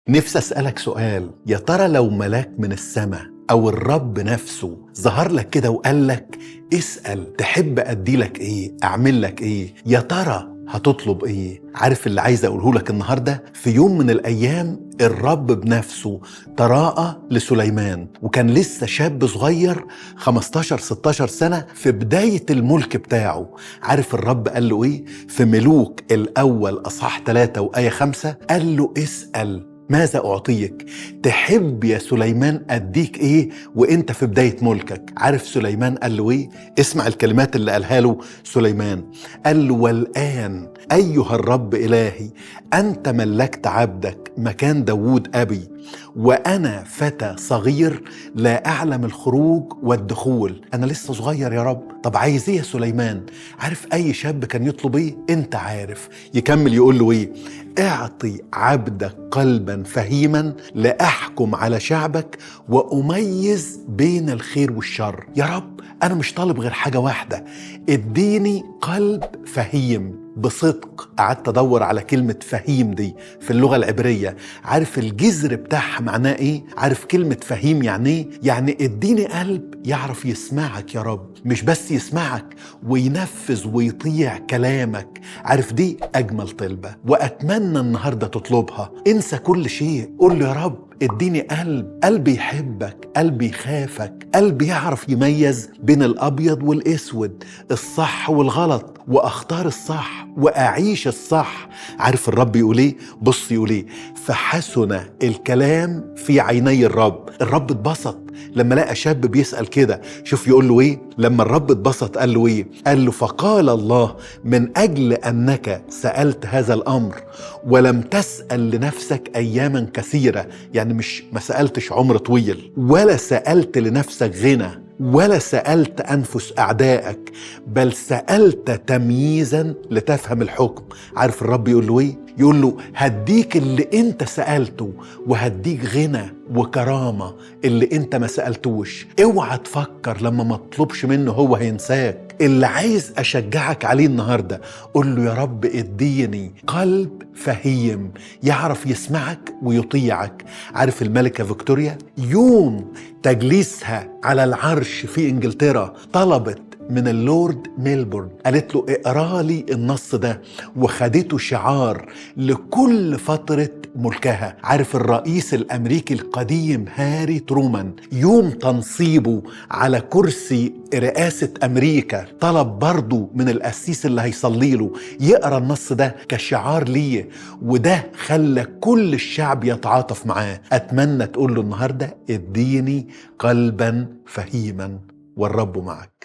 نفسي أسألك سؤال، يا ترى لو ملاك من السماء أو الرب نفسه ظهر لك كده وقال لك اسأل تحب أديلك إيه؟ أعمل لك إيه؟ يا ترى هتطلب إيه؟ عارف اللي عايز أقوله لك النهاردة؟ في يوم من الأيام الرب بنفسه تراءى لسليمان وكان لسه شاب صغير 15-16 سنة في بداية الملك بتاعه. عارف الرب قال له إيه؟ في ملوك الأول أصحاح 3 وآية 5 قال له اسأل ماذا أعطيك؟ تحب يا سليمان أديك إيه وإنت في بداية ملكك؟ عارف سليمان قال له إيه؟ اسمع الكلمات اللي قالها له سليمان. قال له والآن أيها الرب إلهي أنت ملكت عبدك مكان داوود أبي وأنا فتى صغير لا أعلم الخروج والدخول. أنا لسه صغير يا رب. طب عايز إيه يا سليمان؟ عارف أي شاب كان يطلب إيه؟ أنت عارف. يكمل يقول له إيه؟ اعطي عبدك قلبا فهيما لأحكم على شعبك وأميز بين الخير والشر. يا رب أنا مش طالب غير حاجة واحدة، اديني قلب فهيم بصدق. قعدت أدور على كلمة فهيم دي في اللغة العبرية. عارف الجذر بتاعها معناه إيه؟ عارف كلمة فهيم يعني إيه؟ يعني اديني قلب يعرف يسمعك يا رب، مش بس يسمعك وينفذ ويطيع كلامك. عارف دي أجمل طلبة وأتمنى النهاردة تطلبها. انسى كل شيء، قول له يا رب اديني قلب يحبك، قلب يخافك، قلب يعرف يميز بين الأبيض والأسود، الصح والغلط، وأختار الصح وأعيش الصح. عارف الرب يقول ايه؟ بص يقول ايه؟ فحسن الكلام في عيني الرب. الرب اتبسط لما لقى شاب بيسأل كده. شوف يقول له ايه لما الرب اتبسط؟ قال له ايه؟ قال له فقال الله من أجل أنك سألت هذا الأمر ولم تسأل لنفسك أياما كثيرة، يعني مش ما سألتش عمر طويل، ولا سألت لنفسك غنى، ولا سألت أنفس أعدائك، بل سألت تمييزا لتفهم الحكم. عارف الرب يقول له إيه؟ يقول له هديك اللي انت سألته وهديك غنى وكرامة اللي انت ما سألتوش. اوعى تفكر لما ما تطلبش منه هو هينساك. اللي عايز أشجعك عليه النهاردة قول له يا رب اديني قلب فهيم يعرف يسمعك ويطيعك. عارف الملكة فيكتوريا يوم تجليسها على العرش في إنجلترا طلبت من اللورد ميلبورن، قالت له اقرا لي النص ده، وخدته شعار لكل فترة ملكها. عارف الرئيس الأمريكي القديم هاري ترومان يوم تنصيبه على كرسي رئاسة أمريكا طلب برضو من القسيس اللي هيصلي له يقرا النص ده كشعار ليه، وده خلى كل الشعب يتعاطف معاه. أتمنى تقول له النهاردة اديني قلبا فهيما والرب معك.